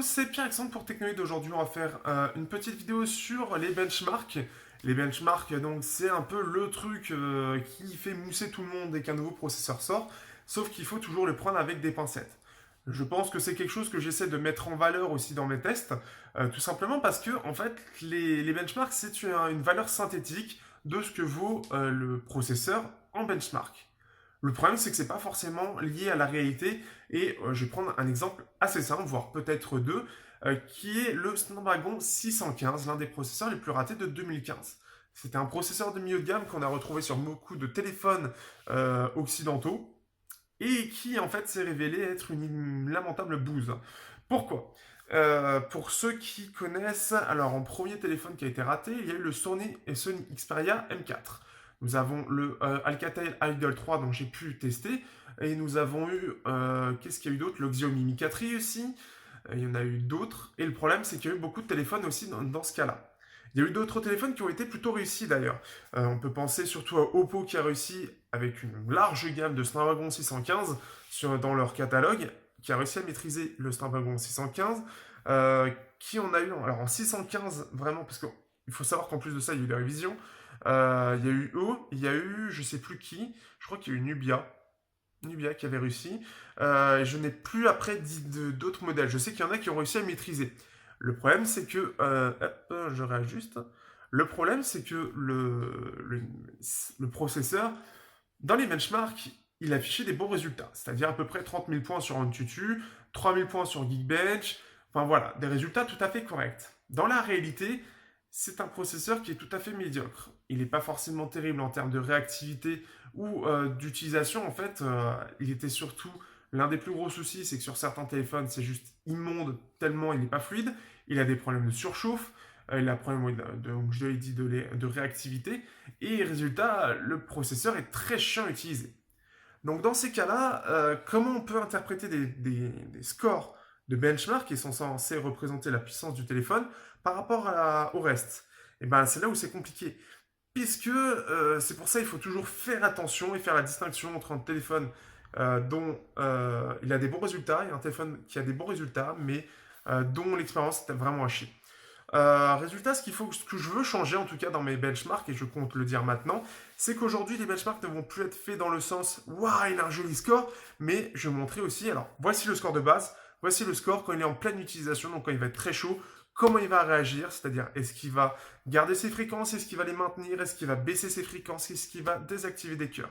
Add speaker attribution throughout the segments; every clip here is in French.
Speaker 1: c'est Pierre-Alexandre pour Technoïd. Aujourd'hui, on va faire une petite vidéo sur les benchmarks. Les benchmarks, donc, c'est un peu le truc qui fait mousser tout le monde dès qu'un nouveau processeur sort, sauf qu'il faut toujours le prendre avec des pincettes. Je pense que c'est quelque chose que j'essaie de mettre en valeur aussi dans mes tests, tout simplement parce que, en fait, les benchmarks, c'est une valeur synthétique de ce que vaut le processeur en benchmark. Le problème, c'est que c'est pas forcément lié à la réalité. Et je vais prendre un exemple assez simple, voire peut-être deux, qui est le Snapdragon 615, l'un des processeurs les plus ratés de 2015. C'était un processeur de milieu de gamme qu'on a retrouvé sur beaucoup de téléphones occidentaux et qui en fait s'est révélé être une lamentable bouse. Pourquoi? Pour ceux qui connaissent, alors en premier téléphone qui a été raté, il y a eu le Sony Xperia M4. Nous avons le Alcatel Idol 3 dont j'ai pu tester. Et nous avons eu, qu'est-ce qu'il y a eu d'autre? Le Xiaomi Mi 4i aussi. Il y en a eu d'autres. Et le problème, c'est qu'il y a eu beaucoup de téléphones aussi dans ce cas-là. Il y a eu d'autres téléphones qui ont été plutôt réussis d'ailleurs. On peut penser surtout à Oppo qui a réussi avec une large gamme de Snapdragon 615 dans leur catalogue, qui a réussi à maîtriser le Snapdragon 615. Qui en a eu alors en 615 vraiment, parce qu'il faut savoir qu'en plus de ça, il y a eu des révisions. Il y a eu eux, il y a eu je sais plus qui, je crois qu'il y a eu Nubia qui avait réussi. Je n'ai plus après dit d'autres modèles. Je sais qu'il y en a qui ont réussi à maîtriser. Le problème, c'est que. Hop, je réajuste. Le problème, c'est que le processeur, dans les benchmarks, il affichait des bons résultats. C'est-à-dire à peu près 30 000 points sur AnTuTu, 3 000 points sur Geekbench. Enfin voilà, des résultats tout à fait corrects. Dans la réalité, c'est un processeur qui est tout à fait médiocre. Il n'est pas forcément terrible en termes de réactivité ou d'utilisation. En fait, il était surtout l'un des plus gros soucis, c'est que sur certains téléphones, c'est juste immonde tellement il n'est pas fluide. Il a des problèmes de surchauffe, il a des problèmes, donc, je l'ai dit, de réactivité. Et résultat, le processeur est très chiant à utiliser. Donc dans ces cas-là, comment on peut interpréter des scores de benchmark qui sont censés représenter la puissance du téléphone par rapport au reste? Et ben c'est là où c'est compliqué. Puisque c'est pour ça qu'il faut toujours faire attention et faire la distinction entre un téléphone dont il a des bons résultats et un téléphone qui a des bons résultats, mais dont l'expérience est vraiment à chier. Résultat, ce que je veux changer en tout cas dans mes benchmarks, et je compte le dire maintenant, c'est qu'aujourd'hui les benchmarks ne vont plus être faits dans le sens waouh, il a un joli score, mais je vais montrer aussi, alors voici le score de base, voici le score quand il est en pleine utilisation, donc quand il va être très chaud, comment il va réagir, c'est-à-dire est-ce qu'il va garder ses fréquences, est-ce qu'il va les maintenir, est-ce qu'il va baisser ses fréquences, est-ce qu'il va désactiver des cœurs.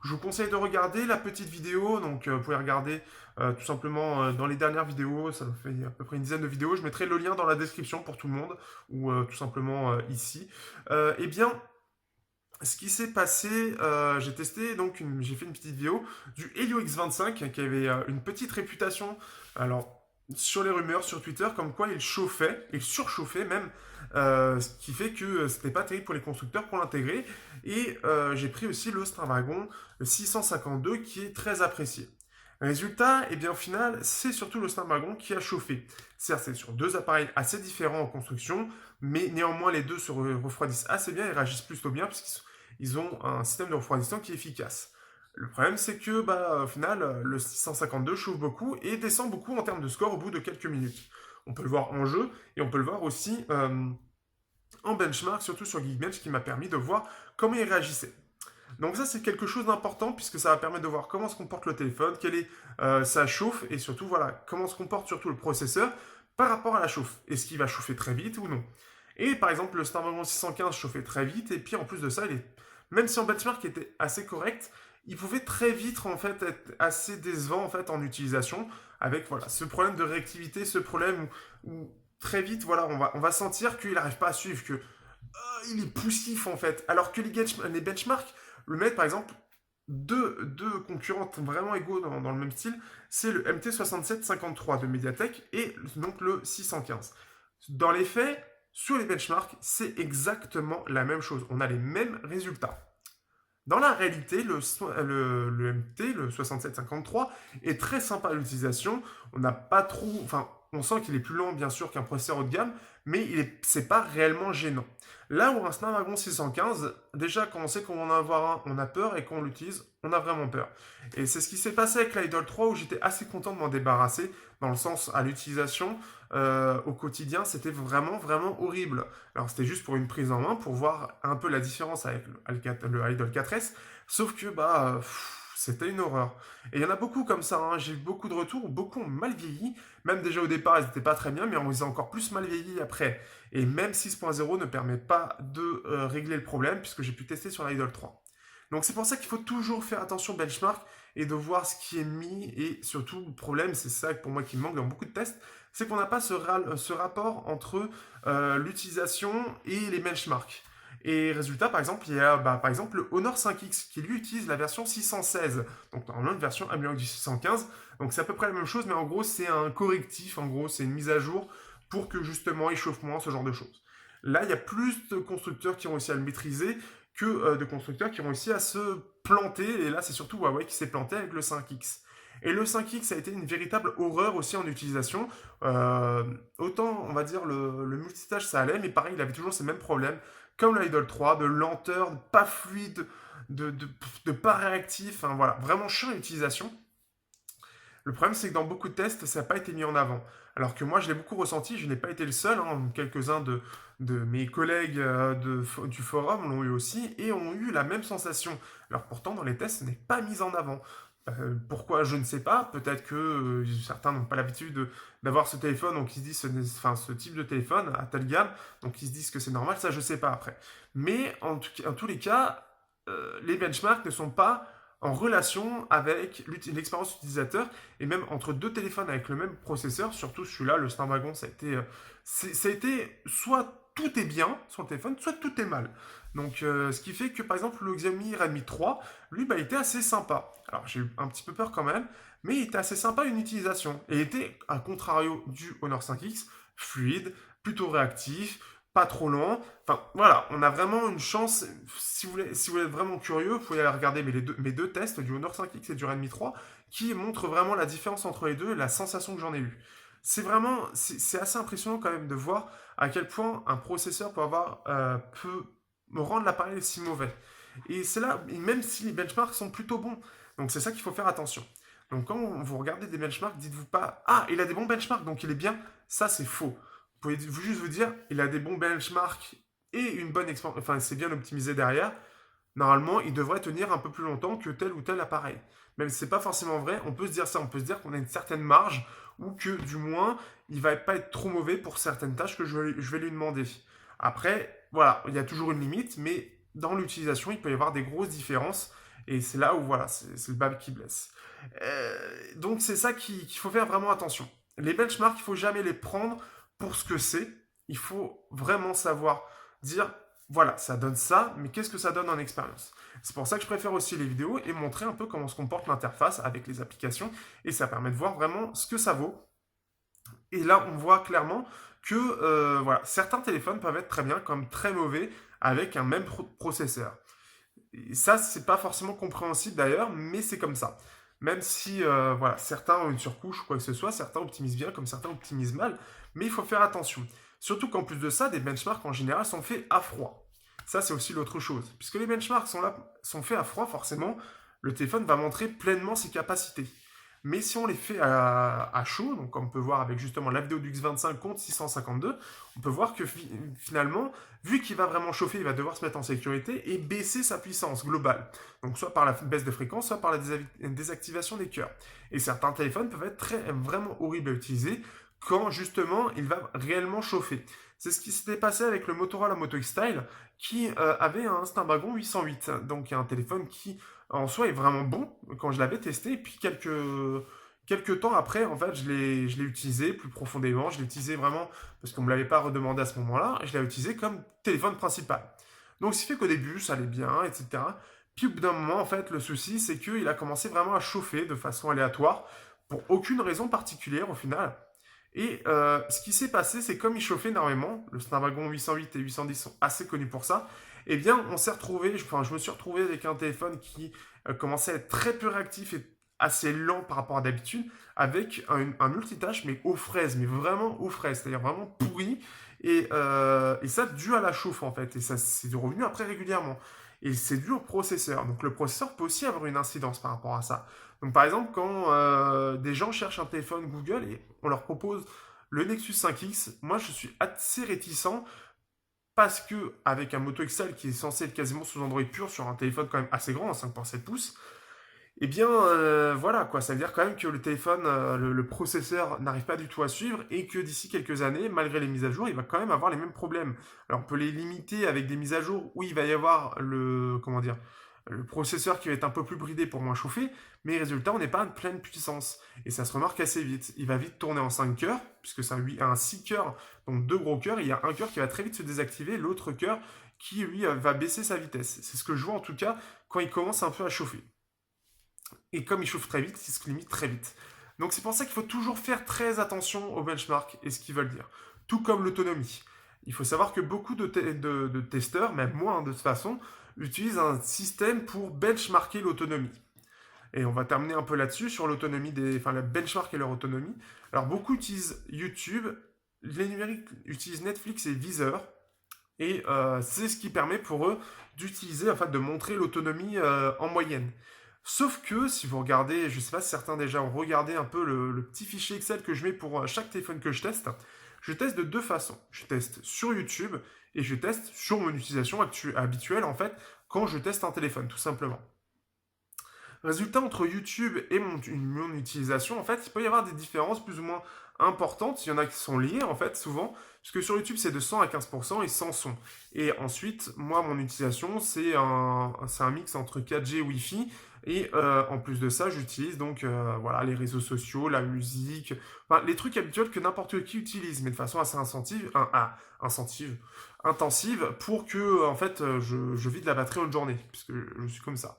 Speaker 1: Je vous conseille de regarder la petite vidéo, donc vous pouvez regarder tout simplement dans les dernières vidéos, ça fait à peu près une dizaine de vidéos, je mettrai le lien dans la description pour tout le monde, ou tout simplement ici. Eh bien, ce qui s'est passé, j'ai testé, donc j'ai fait une petite vidéo du Helio X25 qui avait une petite réputation, alors sur les rumeurs sur Twitter, comme quoi il chauffait, il surchauffait même, ce qui fait que c'était pas terrible pour les constructeurs pour l'intégrer. Et j'ai pris aussi le Snapdragon 652 qui est très apprécié. Résultat, eh bien au final, c'est surtout le Snapdragon qui a chauffé. Certes, c'est sur deux appareils assez différents en construction, mais néanmoins les deux se refroidissent assez bien et réagissent plutôt bien puisqu'ils ont un système de refroidissement qui est efficace. Le problème, c'est que au final, le 652 chauffe beaucoup et descend beaucoup en termes de score au bout de quelques minutes. On peut le voir en jeu et on peut le voir aussi en benchmark, surtout sur Geekbench, qui m'a permis de voir comment il réagissait. Donc ça, c'est quelque chose d'important puisque ça va permettre de voir comment se comporte le téléphone, quelle est sa chauffe et surtout voilà comment se comporte surtout le processeur par rapport à la chauffe. Est-ce qu'il va chauffer très vite ou non? Et par exemple, le Snapdragon 615 chauffait très vite et puis en plus de ça, même si en benchmark il était assez correct, il pouvait très vite en fait être assez décevant en fait en utilisation avec voilà ce problème de réactivité, ce problème où très vite voilà on va sentir qu'il n'arrive pas à suivre, que il est poussif en fait. Alors que les benchmarks le mettent par exemple deux concurrents vraiment égaux dans le même style, c'est le MT6753 de Mediatek et donc le 615. Dans les faits, sur les benchmarks, c'est exactement la même chose. On a les mêmes résultats. Dans la réalité, le MT, le 6753, est très sympa à l'utilisation. On n'a pas trop, enfin, On sent qu'il est plus lent, bien sûr, qu'un processeur haut de gamme, mais c'est pas réellement gênant. Là où un Snapdragon 615, déjà quand on sait qu'on va en avoir un, on a peur, et quand on l'utilise, on a vraiment peur. Et c'est ce qui s'est passé avec l'Idol 3 où j'étais assez content de m'en débarrasser, dans le sens à l'utilisation, au quotidien, c'était vraiment, vraiment horrible. Alors c'était juste pour une prise en main, pour voir un peu la différence avec le Idol 4S, sauf que c'était une horreur. Et il y en a beaucoup comme ça, hein. J'ai eu beaucoup de retours, beaucoup ont mal vieilli, même déjà au départ ils n'étaient pas très bien, mais on les a encore plus mal vieillis après. Et même 6.0 ne permet pas de régler le problème, puisque j'ai pu tester sur l'Idol 3. Donc c'est pour ça qu'il faut toujours faire attention au benchmark et de voir ce qui est mis. Et surtout, le problème, c'est ça pour moi qui me manque dans beaucoup de tests, c'est qu'on n'a pas ce rapport entre l'utilisation et les benchmarks. Et résultat, par exemple, il y a par exemple le Honor 5X qui lui utilise la version 616, donc normalement une version améliorée du 615. Donc c'est à peu près la même chose, mais en gros c'est un correctif, en gros c'est une mise à jour pour que justement il chauffe moins, ce genre de choses. Là, il y a plus de constructeurs qui ont réussi à le maîtriser que de constructeurs qui ont réussi à se planter. Et là, c'est surtout Huawei qui s'est planté avec le 5X. Et le 5X a été une véritable horreur aussi en utilisation. Autant, on va dire, le multitâche, ça allait, mais pareil, il avait toujours ces mêmes problèmes, comme l'Idol 3, de lenteur, de pas fluide, de pas réactif. Enfin, voilà, vraiment chiant à l'utilisation. Le problème, c'est que dans beaucoup de tests, ça n'a pas été mis en avant. Alors que moi, je l'ai beaucoup ressenti, je n'ai pas été le seul, hein. Quelques-uns de mes collègues du forum l'ont eu aussi, et ont eu la même sensation. Alors pourtant, dans les tests, ce n'est pas mis en avant. Pourquoi, je ne sais pas. Peut-être que certains n'ont pas l'habitude d'avoir ce téléphone, donc ils se disent, ce type de téléphone à telle gamme, donc ils se disent que c'est normal, ça je ne sais pas après. Mais en tous les cas, les benchmarks ne sont pas en relation avec l'expérience utilisateur, et même entre deux téléphones avec le même processeur, surtout celui-là, le Snapdragon, ça a été soit tout est bien sur le téléphone, soit tout est mal. Donc, ce qui fait que par exemple, le Xiaomi Redmi 3, lui, il était assez sympa. Alors, j'ai eu un petit peu peur quand même, mais il était assez sympa à une utilisation. Et il était, à contrario du Honor 5X, fluide, plutôt réactif, pas trop lent. Enfin, voilà, on a vraiment une chance. Si vous êtes vraiment curieux, vous pouvez aller regarder mes deux tests du Honor 5X et du Redmi 3 qui montrent vraiment la différence entre les deux et la sensation que j'en ai eue. C'est assez impressionnant quand même de voir à quel point un processeur peut me rendre l'appareil si mauvais. Et c'est là, et même si les benchmarks sont plutôt bons. Donc c'est ça qu'il faut faire attention. Donc quand vous regardez des benchmarks, dites-vous pas, ah, il a des bons benchmarks, donc il est bien. Ça, c'est faux. Vous pouvez juste vous dire, il a des bons benchmarks et une bonne expérience, enfin c'est bien optimisé derrière. Normalement, il devrait tenir un peu plus longtemps que tel ou tel appareil. Même si c'est pas forcément vrai, on peut se dire ça, on peut se dire qu'on a une certaine marge ou que du moins, il va pas être trop mauvais pour certaines tâches que je vais lui demander. Après, voilà, il y a toujours une limite, mais dans l'utilisation, il peut y avoir des grosses différences et c'est là où voilà, c'est le bas qui blesse. Donc c'est ça qu'il faut faire vraiment attention. Les benchmarks, il faut jamais les prendre pour ce que c'est. Il faut vraiment savoir dire voilà, ça donne ça, mais qu'est-ce que ça donne en expérience? C'est pour ça que je préfère aussi les vidéos et montrer un peu comment se comporte l'interface avec les applications et ça permet de voir vraiment ce que ça vaut. Et là, on voit clairement que voilà, certains téléphones peuvent être très bien comme très mauvais avec un même processeur. Et ça, c'est pas forcément compréhensible d'ailleurs, mais c'est comme ça. Même si voilà, certains ont une surcouche ou quoi que ce soit, certains optimisent bien comme certains optimisent mal, mais il faut faire attention. Surtout qu'en plus de ça, des benchmarks en général sont faits à froid. Ça, c'est aussi l'autre chose. Puisque les benchmarks sont faits à froid, forcément, le téléphone va montrer pleinement ses capacités. Mais si on les fait à chaud, donc comme on peut voir avec justement la vidéo du X25 contre 652, on peut voir que finalement, vu qu'il va vraiment chauffer, il va devoir se mettre en sécurité et baisser sa puissance globale. Donc soit par la baisse de fréquence, soit par la désactivation des cœurs. Et certains téléphones peuvent être vraiment horribles à utiliser quand justement il va réellement chauffer. C'est ce qui s'était passé avec le Motorola Moto X-Style qui avait un Snapdragon 808. Donc un téléphone qui en soi est vraiment bon quand je l'avais testé. Et puis quelques temps après, en fait, je l'ai utilisé plus profondément. Je l'ai utilisé vraiment parce qu'on ne me l'avait pas redemandé à ce moment-là. Je l'ai utilisé comme téléphone principal. Donc ce qui fait qu'au début, ça allait bien, etc. Puis au bout d'un moment, en fait, le souci, c'est qu'il a commencé vraiment à chauffer de façon aléatoire pour aucune raison particulière au final. Et ce qui s'est passé, c'est comme il chauffait énormément, le Snapdragon 808 et 810 sont assez connus pour ça, eh bien, je me suis retrouvé avec un téléphone qui commençait à être très peu réactif et assez lent par rapport à d'habitude, avec un multitâche, mais aux fraises, mais vraiment aux fraises, c'est-à-dire vraiment pourri, et ça dû à la chauffe en fait, et ça c'est revenu après régulièrement. Et c'est dû au processeur. Donc le processeur peut aussi avoir une incidence par rapport à ça. Donc par exemple, quand des gens cherchent un téléphone Google et on leur propose le Nexus 5X, moi je suis assez réticent parce que avec un Moto Excel qui est censé être quasiment sous Android pur sur un téléphone quand même assez grand, 5,7 pouces, eh bien, voilà, quoi. Ça veut dire quand même que le téléphone, le processeur n'arrive pas du tout à suivre et que d'ici quelques années, malgré les mises à jour, il va quand même avoir les mêmes problèmes. Alors, on peut les limiter avec des mises à jour où il va y avoir comment dire, le processeur qui va être un peu plus bridé pour moins chauffer, mais résultat, on n'est pas à pleine puissance. Et ça se remarque assez vite. Il va vite tourner en 5 cœurs, puisque c'est un 6 cœurs, donc deux gros cœurs. Il y a un cœur qui va très vite se désactiver, l'autre cœur qui, lui, va baisser sa vitesse. C'est ce que je vois en tout cas quand il commence un peu à chauffer. Et comme il chauffe très vite, il se limite très vite. Donc c'est pour ça qu'il faut toujours faire très attention aux benchmarks et ce qu'ils veulent dire. Tout comme l'autonomie. Il faut savoir que beaucoup de testeurs, même moi de toute façon, utilisent un système pour benchmarker l'autonomie. Et on va terminer un peu là-dessus, sur l'autonomie enfin, la benchmark et leur autonomie. Alors beaucoup utilisent YouTube, les numériques utilisent Netflix et Deezer, et c'est ce qui permet pour eux d'utiliser, en fait, de montrer l'autonomie en moyenne. Sauf que si vous regardez, je ne sais pas si certains déjà ont regardé un peu le petit fichier Excel que je mets pour chaque téléphone que je teste de deux façons. Je teste sur YouTube et je teste sur mon utilisation habituelle, en fait, quand je teste un téléphone, tout simplement. Résultat, entre YouTube et mon utilisation, en fait, il peut y avoir des différences plus ou moins importantes. Il y en a qui sont liées, en fait, souvent. Puisque sur YouTube, c'est de 100 à 15% et sans son. Et ensuite, moi, mon utilisation, c'est un mix entre 4G et Wi-Fi. Et en plus de ça, j'utilise donc voilà, les réseaux sociaux, la musique, enfin, les trucs habituels que n'importe qui utilise, mais de façon assez intensive pour que en fait, je vide la batterie en journée, puisque je suis comme ça.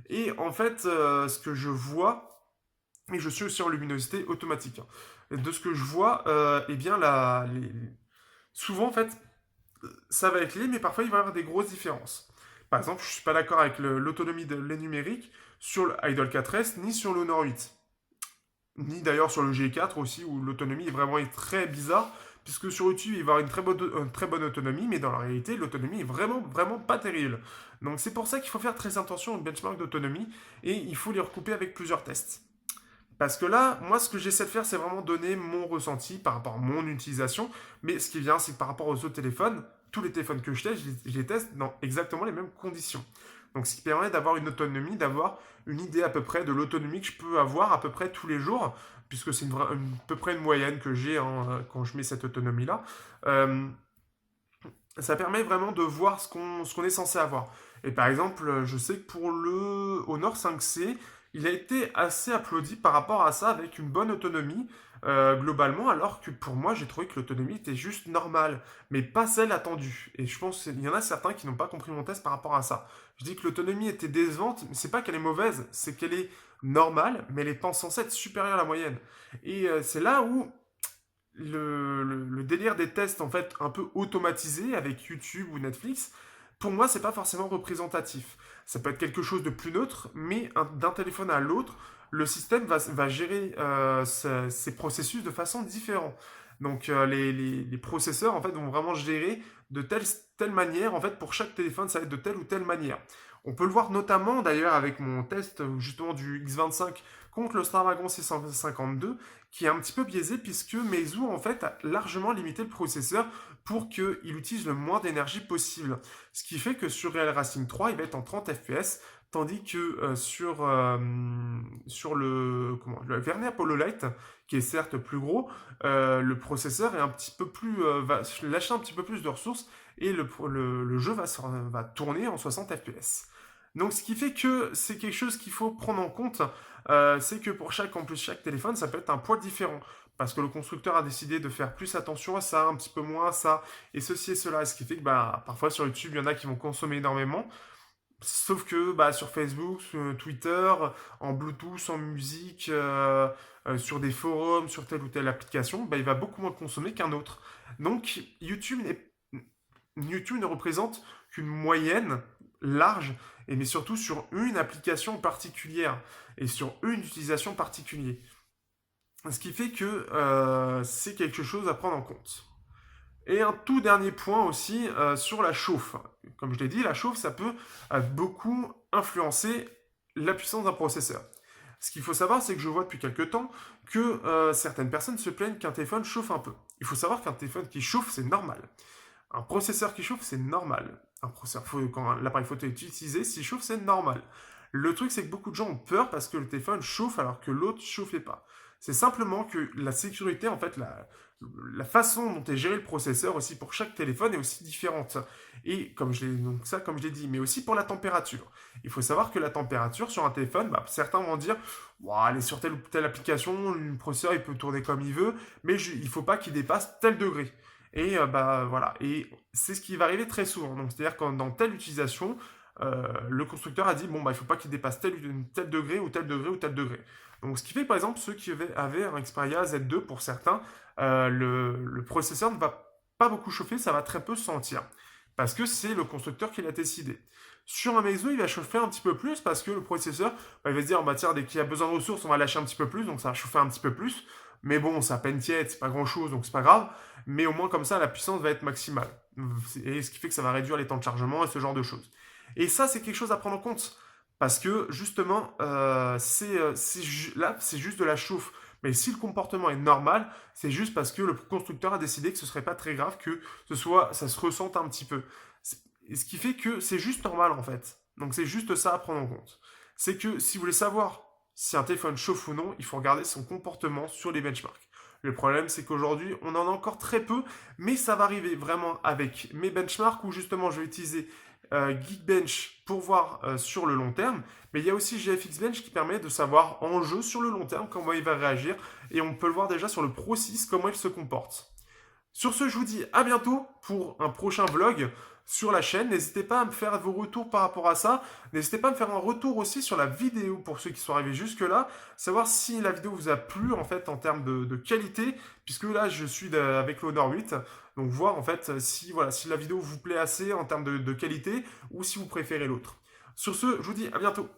Speaker 1: Et en fait, ce que je vois, et je suis aussi en luminosité automatique, hein. De ce que je vois, eh bien, souvent, en fait, ça va être lié, mais parfois, il va y avoir des grosses différences. Par exemple, je ne suis pas d'accord avec l'autonomie de les numériques sur le Idol 4S, ni sur l'Honor 8. Ni d'ailleurs sur le G4 aussi, où l'autonomie est vraiment très bizarre, puisque sur YouTube, il va y avoir une très bonne autonomie, mais dans la réalité, l'autonomie est vraiment, vraiment pas terrible. Donc c'est pour ça qu'il faut faire très attention aux benchmarks d'autonomie, et il faut les recouper avec plusieurs tests. Parce que là, moi, ce que j'essaie de faire, c'est vraiment donner mon ressenti par rapport à mon utilisation, mais ce qui vient, c'est que par rapport aux autres téléphones, tous les téléphones que je teste, je les teste dans exactement les mêmes conditions. Donc, ce qui permet d'avoir une autonomie, d'avoir une idée à peu près de l'autonomie que je peux avoir à peu près tous les jours, puisque c'est à peu près une moyenne que j'ai hein, quand je mets cette autonomie-là. Euh, Ça permet vraiment de voir ce qu'on est censé avoir. Et par exemple, je sais que pour le Honor 5C, il a été assez applaudi par rapport à ça avec une bonne autonomie globalement, alors que pour moi, j'ai trouvé que l'autonomie était juste normale, mais pas celle attendue. Et je pense qu'il y en a certains qui n'ont pas compris mon test par rapport à ça. Je dis que l'autonomie était décevante, mais c'est pas qu'elle est mauvaise, c'est qu'elle est normale, mais elle est pas censée être supérieure à la moyenne. Et c'est là où le délire des tests en fait un peu automatisés avec YouTube ou Netflix, pour moi, c'est pas forcément représentatif. Ça peut être quelque chose de plus neutre, mais d'un téléphone à l'autre, le système va gérer ces processus de façon différente. Donc les processeurs en fait vont vraiment gérer de telle manière, en fait pour chaque téléphone ça va être de telle ou telle manière. On peut le voir notamment d'ailleurs avec mon test justement du X25 contre le Snapdragon 652 qui est un petit peu biaisé puisque Meizu en fait a largement limité le processeur pour qu'il utilise le moins d'énergie possible. Ce qui fait que sur Real Racing 3 il va être en 30 fps tandis que sur le Vernier Apollo Lite qui est certes plus gros, le processeur est un petit peu plus, va lâcher un petit peu plus de ressources et le jeu va tourner en 60 fps. Donc ce qui fait que c'est quelque chose qu'il faut prendre en compte, c'est que pour en plus chaque téléphone, ça peut être un poids différent. Parce que le constructeur a décidé de faire plus attention à ça, un petit peu moins à ça, et ceci et cela. Ce qui fait que bah, parfois sur YouTube, il y en a qui vont consommer énormément. Sauf que bah, sur Facebook, sur Twitter, en Bluetooth, en musique, sur des forums, sur telle ou telle application, bah, il va beaucoup moins consommer qu'un autre. Donc YouTube ne représente qu'une moyenne large mais surtout sur une application particulière et sur une utilisation particulière. Ce qui fait que c'est quelque chose à prendre en compte. Et un tout dernier point aussi sur la chauffe. Comme je l'ai dit, la chauffe, ça peut beaucoup influencer la puissance d'un processeur. Ce qu'il faut savoir, c'est que je vois depuis quelques temps que certaines personnes se plaignent qu'un téléphone chauffe un peu. Il faut savoir qu'un téléphone qui chauffe, c'est normal. Un processeur qui chauffe, c'est normal. Un processeur, quand l'appareil photo est utilisé, s'il chauffe, c'est normal. Le truc, c'est que beaucoup de gens ont peur parce que le téléphone chauffe alors que l'autre ne chauffait pas. C'est simplement que la sécurité, en fait, la façon dont est géré le processeur aussi pour chaque téléphone est aussi différente. Et comme je l'ai dit, mais aussi pour la température. Il faut savoir que la température sur un téléphone, bah, certains vont dire, wow, elle est sur telle ou telle application, le processeur il peut tourner comme il veut, mais il ne faut pas qu'il dépasse tel degré. Et bah voilà, et c'est ce qui va arriver très souvent. Donc c'est-à-dire que dans telle utilisation, le constructeur a dit bon bah il faut pas qu'il dépasse tel degré ou tel degré ou tel degré. Donc ce qui fait par exemple ceux qui avaient un Xperia Z2 pour certains, le processeur ne va pas beaucoup chauffer, ça va très peu se sentir. Parce que c'est le constructeur qui l'a décidé. Sur un Meizu, il va chauffer un petit peu plus parce que le processeur bah, il va se dire bah, tiens, dès qu'il y a besoin de ressources, on va lâcher un petit peu plus, donc ça va chauffer un petit peu plus. Mais bon, c'est à peine tiède, c'est pas grand chose, donc c'est pas grave. Mais au moins comme ça, la puissance va être maximale. Et ce qui fait que ça va réduire les temps de chargement et ce genre de choses. Et ça, c'est quelque chose à prendre en compte. Parce que justement, là, c'est juste de la chauffe. Mais si le comportement est normal, c'est juste parce que le constructeur a décidé que ce serait pas très grave que ça se ressente un petit peu. Ce qui fait que c'est juste normal en fait. Donc c'est juste ça à prendre en compte. C'est que si vous voulez savoir si un téléphone chauffe ou non, il faut regarder son comportement sur les benchmarks. Le problème, c'est qu'aujourd'hui, on en a encore très peu, mais ça va arriver vraiment avec mes benchmarks où justement je vais utiliser Geekbench pour voir sur le long terme, mais il y a aussi GFX Bench qui permet de savoir en jeu sur le long terme comment il va réagir, et on peut le voir déjà sur le Pro 6 comment il se comporte. Sur ce, je vous dis à bientôt pour un prochain vlog sur la chaîne. N'hésitez pas à me faire vos retours par rapport à ça. N'hésitez pas à me faire un retour aussi sur la vidéo pour ceux qui sont arrivés jusque-là. Savoir si la vidéo vous a plu en fait en termes de qualité, puisque là je suis avec l'Honor 8. Donc voir en fait si, voilà, si la vidéo vous plaît assez en termes de qualité ou si vous préférez l'autre. Sur ce, je vous dis à bientôt.